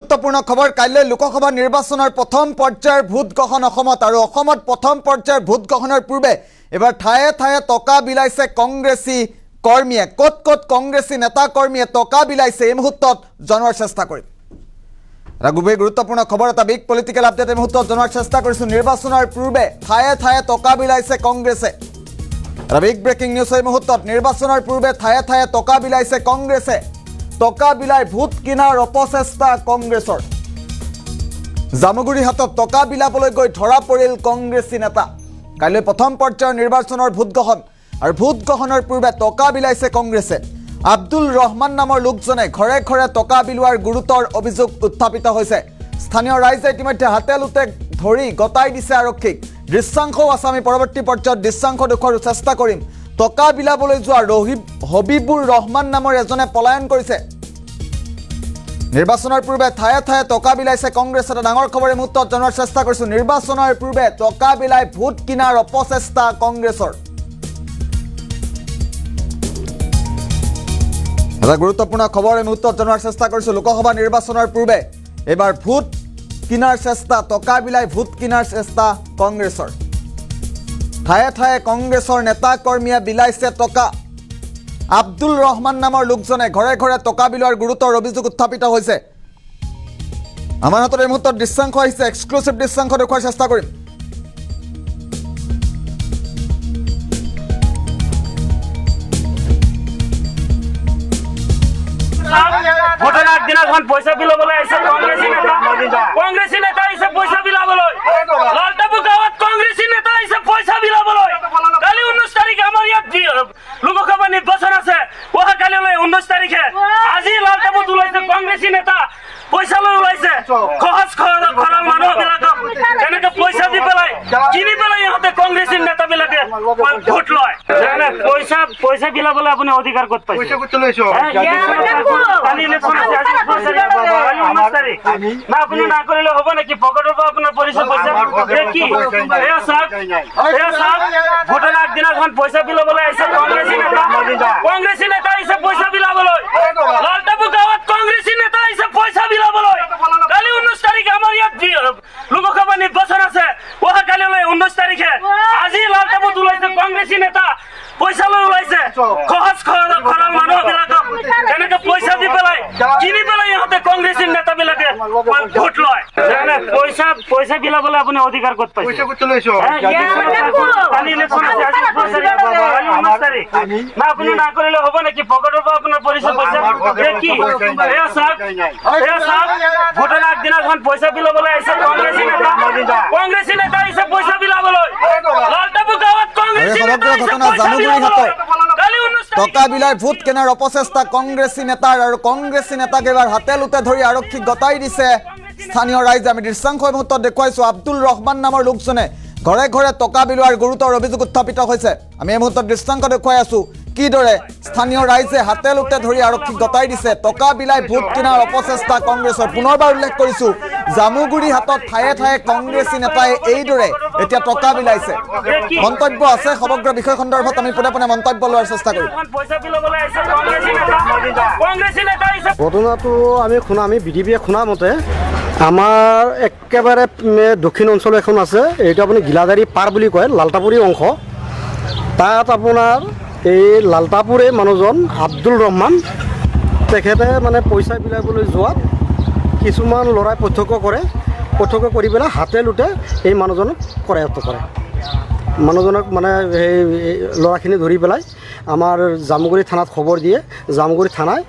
গুৰুত্বপূৰ্ণ খবৰ কাইলৈ লোকসভা নিৰ্বাচনৰ প্ৰথম পৰ্যায়ৰ ভোট গ্ৰহণ অসমত আৰু অসমত প্ৰথম পৰ্যায়ৰ ভোট গ্ৰহণৰ পূৰ্বে এবাৰ ঠায়ে ঠায়ে টকা বিলাইছে কংগ্ৰেছী কৰ্মীয়ে ক'ত কংগ্ৰেছী নেতা কৰ্মীয়ে টকা বিলাইছে এই মুহূৰ্তত জনোৱাৰ চেষ্টা কৰিম এটা গুৰুত্বপূৰ্ণ খবৰ এটা বিগ পলিটিকেল আপডেট এই মুহূৰ্তত জনোৱাৰ চেষ্টা কৰিছোঁ নিৰ্বাচনৰ পূৰ্বে ঠায়ে ঠায়ে টকা বিলাইছে কংগ্ৰেছে এটা বিগ ব্ৰেকিং নিউজ এই মুহূৰ্তত নিৰ্বাচনৰ পূৰ্বে ঠায়ে ঠায়ে টকা বিলাইছে কংগ্ৰেছে টকা বিলাই ভোট কিনাৰ অপচেষ্টা কংগ্ৰেছৰ জামুগুৰি হাতত টকা বিলাবলৈ গৈ ধৰা পৰিল কংগ্ৰেছী নেতা কাইলৈ প্ৰথম পৰ্যায়ৰ নিৰ্বাচনৰ ভোট গ্ৰহণ আৰু ভোট গ্ৰহণৰ পূৰ্বে টকা বিলাইছে কংগ্ৰেছে আব্দুল ৰহমান নামৰ লোকজনে ঘৰে ঘৰে টকা বিলোৱাৰ গুৰুতৰ অভিযোগ উত্থাপিত হৈছে স্থানীয় ৰাইজে ইতিমধ্যে হাতে লুটে ধৰি গতাই দিছে আৰক্ষীক দৃশ্যাংশও আছে আমি পৰৱৰ্তী পৰ্যায়ত দৃশ্যাংশ দেখুৱাৰ চেষ্টা কৰিম টকা বিলাবলৈ যোৱা হবিবুৰ ৰহমান নামৰ এজনে পলায়ন কৰিছে নিৰ্বাচনৰ পূৰ্বে ঠায়ে ঠায়ে টকা বিলাইছে কংগ্ৰেছ এটা ডাঙৰ খবৰ এই মুহূৰ্তত জনোৱাৰ চেষ্টা কৰিছোঁ নিৰ্বাচনৰ পূৰ্বে টকা বিলাই ভোট কিনাৰ অপচেষ্টা কংগ্ৰেছৰ এটা গুৰুত্বপূৰ্ণ খবৰ এই মুহূৰ্তত জনোৱাৰ চেষ্টা কৰিছোঁ লোকসভা নিৰ্বাচনৰ পূৰ্বে এবাৰ ভোট কিনাৰ চেষ্টা টকা বিলাই ভোট কিনাৰ চেষ্টা কংগ্ৰেছৰ ঠায়ে ঠায়ে কংগ্ৰেছৰ নেতা কৰ্মীয়ে বিলাইছে টকা আব্দুল ৰহমান নামৰ লোকজনে ঘৰে ঘৰে টকা বিলোৱাৰ গুৰুতৰ অভিযোগ উত্থাপিত হৈছে আমাৰ হাতত এই মুহূৰ্তত দৃশ্যাংশ আহিছে এক্সক্লুচিভ দৃশ্যাংশ দেখুৱাৰ চেষ্টা কৰিম ভোটৰ দিনাখন পইচা বিলাবলৈ আহিছে কংগ্ৰেছী নেতা আহিছে পইচা বিলাবলৈ লালটাপু গাঁৱত কংগ্ৰেছী নেতা আহিছে পইচা বিলাবলৈ কালি 19 তাৰিখে আমাৰ ইয়াত লোকসভা নিৰ্বাচন আছে অহাকালি 19 তাৰিখে আজি লালটাপুত ওলাইছে কংগ্ৰেছী নেতা পইচা লৈ ওলাইছে সহজ সৰল মানুহবিলাকক এনেকে পইচা দি পেলাই কিনি পেলাই ইহঁতে কংগ্ৰেছী নেতাবিলাকে ভোট লয় পইচা বিলাবলৈ আপুনি অধিকাৰ ক'ত পাইছে কালি ইলেকশ্যন আছে আজি 19 তাৰিখ না আপুনি না কৰিলে হ'ব নেকি পকেটৰ পৰা আপোনাৰ পৰিচয় পইচা কি এয়া চাওক ভোটৰ আগদিনাখন পইচা বিলাবলৈ আহিছে কংগ্ৰেছী নেতা আহিছে পইচা বিলাবলৈ লালটাপু গাঁৱত কংগ্ৰেছী নেতা আহিছে পইচা বিলাবলৈ কালি 19 তাৰিখে আমাৰ ইয়াত লোকসভা নিৰ্বাচন আছে অহাকালি 19 তাৰিখে আজি লালটাপুত ওলাইছে কংগ্ৰেছী নেতা পইচা লৈ ওলাইছে সহজ সৰল মানুহবিলাকক এনেকে পইচা দি পেলাই কিনি পেলাই ইহঁতে কংগ্ৰেছী নেতাবিলাকে ভোট লয় পইচা বিলাবলৈ আপুনি অধিকাৰ ক'ত পাইছে কালি ইলেকশ্যন আছে আজি 19 তাৰিখ না আপুনি না কৰিলে হ'ব নেকি পকেটৰ পৰা আপোনাৰ পৰিচয় পইচা কি এয়া চাওক ভোটৰ আগদিনাখন পইচা বিলাবলৈ আহিছে কংগ্ৰেছী নেতা আহিছে পইচা বিলাবলৈ লালটাপু গাঁৱত কংগ্ৰেছী নেতা আহিছে পইচা বিলাবলৈ টকা বিলাই ভোট কিনাৰ অপচেষ্টা কংগ্ৰেছী নেতাৰ আৰু কংগ্ৰেছী নেতাক এবাৰ হাতে লুটে ধৰি আৰক্ষীক গতাই দিছে স্থানীয় ৰাইজে আমি দৃশ্যাংশ মুহূৰ্তত দেখুৱাইছোঁ আব্দুল ৰহমান নামৰ লোকজনে ঘৰে ঘৰে টকা বিলোৱাৰ গুৰুতৰ অভিযোগ উত্থাপিত হৈছে আমি এই মুহূৰ্তত দৃশ্যাংশ দেখুৱাই আছোঁ কিদৰে স্থানীয় ৰাইজে হাতে লুটে ধৰি আৰক্ষীক গতাই দিছে টকা বিলাই ভোট কিনাৰ অপচেষ্টা কংগ্ৰেছৰ পুনৰবাৰ উল্লেখ কৰিছোঁ জামুগুৰি হাতত ঠায়ে ঠায়ে কংগ্ৰেছী নেতাই এইদৰে এতিয়া টকা বিলাইছে মন্তব্য আছে সমগ্ৰ বিষয় সন্দৰ্ভত আমি পোনে পোনে মন্তব্য লোৱাৰ চেষ্টা কৰিম ঘটনাটো আমি বিডিবিয়ে শুনা মতে আমাৰ একেবাৰে দক্ষিণ অঞ্চল এখন আছে এইটো আপুনি গিলাদাৰী পাৰ বুলি কয় লালটাপুৰী অংশ তাত আপোনাৰ এই লালটাপুৰে মানুহজন আব্দুল ৰহমান তেখেতে মানে পইচা বিলাবলৈ যোৱাত কিছুমান ল'ৰাই প্ৰত্যক্ষ কৰি পেলাই হাতে লুটে এই মানুহজনক কৰায়ত্ব কৰে মানুহজনক মানে সেই ল'ৰাখিনি ধৰি পেলাই আমাৰ জামুগুৰি থানাত খবৰ দিয়ে জামুগুৰি থানাই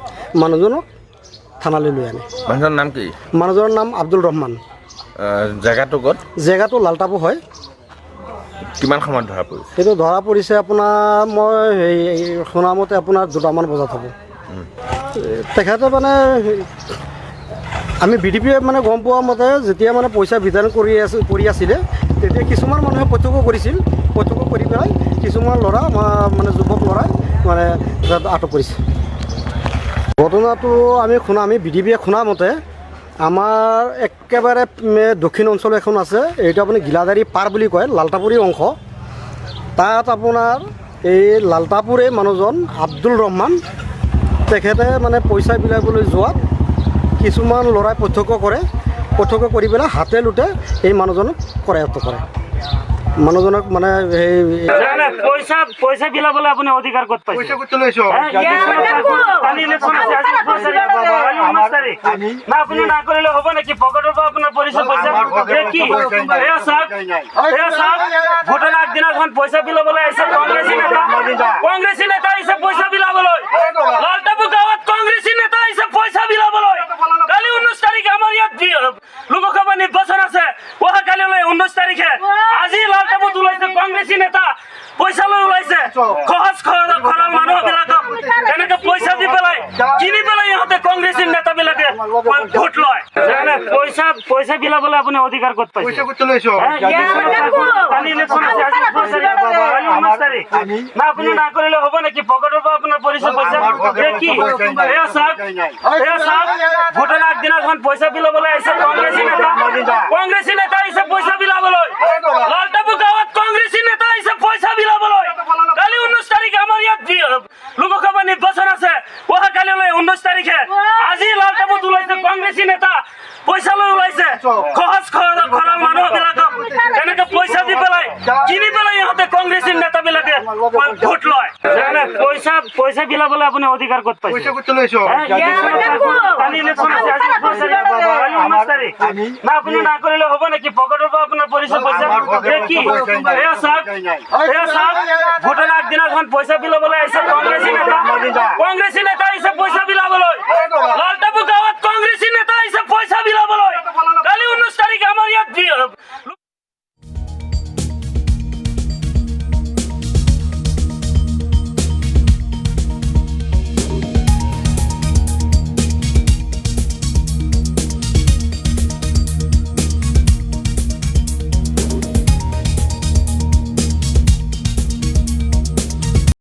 মানুহজনক থানালৈ লৈ আনে মানুহজনৰ নাম কি মানুহজনৰ নাম আব্দুল ৰহমান জেগাটো ক'ত জেগাটো লালটাপু হয় কিমান সময়ত ধৰা পৰিছে সেইটো ধৰা পৰিছে আপোনাৰ মই সেই শুনামতে আপোনাৰ 2টামান বজাত হ'ব তেখেতে মানে আমি বিডিপিয়ে মানে গম পোৱা মতে যেতিয়া মানে পইচা বিতৰণ কৰি আছিলে তেতিয়া কিছুমান মানুহে প্ৰত্যক্ষ কৰি পেলাই কিছুমান ল'ৰা মানে যুৱক ল'ৰাই মানে আটক কৰিছে ঘটনাটো আমি বিডিপিয়ে শুনা মতে আমাৰ একেবাৰে দক্ষিণ অঞ্চল এখন আছে এইটো আপুনি গিলাদাৰী পাৰ বুলি কয় লালটাপুৰী অংশ তাত আপোনাৰ এই লালটাপুৰে মানুহজন আব্দুল ৰহমান তেখেতে মানে পইচা বিলাবলৈ যোৱাত কিছুমান ল'ৰাই প্ৰত্যক্ষ কৰে, প্ৰত্যক্ষ কৰি পেলাই হাতে লোটে এই মানুহজনক কৰায়ত্ব কৰে। মানুহজনক মানে সেই পইচা বিলাবলৈ আপুনি অধিকাৰ ক'ত পাইছে? কালি ইলেকশ্যন আছে, আজি 19 তাৰিখ। না আপুনি না কৰিলে হ'ব নেকি? পকেটৰ পৰা আপোনাৰ পৰিচয় পইচা কি? এয়া চাওক, ভোটৰ আগদিনাখন পইচা বিলাবলৈ আহিছে কংগ্ৰেছী নেতা আহিছে পইচা বিলাবলৈ। লালটাপু গাঁৱত কংগ্ৰেছী নেতা আহিছে পইচা বিলাবলৈ। কালি 19 তাৰিখে আমাৰ ইয়াত লোকসভা নিৰ্বাচন আছে, অহাকালিলৈ 19 তাৰিখে। আজি লালটাপুত ওলাইছে কংগ্ৰেছী নেতা, পইচা লৈ ওলাইছে। সহজ সৰল মানুহ বিলাকক এনেকে পইচা দি পেলাই কিনি পেলাই ইহঁতে কংগ্ৰেছী নেতা বিলাকে ভোট লয়। পইচা বিলাবলৈ আপুনি অধিকাৰ ক'ত পাইছে? কালি ইলেকশ্যন আছে, আজি 19 তাৰিখ। না আপুনি না কৰিলে হ'ব নেকি? পকেটৰ পৰা আপোনাৰ পৰিচয় পইচা কি? এয়া চাওক, ভোটৰ আগদিনাখন পইচা বিলাবলৈ আহিছে কংগ্ৰেছী নেতা আহিছে পইচা বিলাবলৈ। লালটাপু গাঁৱত কংগ্ৰেছী নেতা আহিছে পইচা বিলাবলৈ। কালি 19 তাৰিখে আমাৰ ইয়াত লোকসভা নিৰ্বাচন আছে, অহাকালিলৈ 19 তাৰিখে। আজি লালটাপুত ওলাইছে কংগ্ৰেছী নেতা, পইচা লৈ ওলাইছে। সহজ সৰল মানুহ বিলাকক এনেকে পইচা দি পেলাই কিনি পেলাই ইহঁতে কংগ্ৰেছী নেতা বিলাকে ভোট লয়। পইচা বিলাবলৈ আপুনি অধিকাৰ ক'ত পাইছে? কালি ইলেকশ্যন আছে, আজি 19 তাৰিখ। না আপুনি না কৰিলে হ'ব নেকি? পকেটৰ পৰা আপোনাৰ পৰিচয় পইচা কি? এয়া চাওক, ভোটৰ আগদিনাখন পইচা বিলাবলৈ আহিছে কংগ্ৰেছী নেতা আহিছে পইচা বিলাবলৈ। লালটাপু গাঁৱত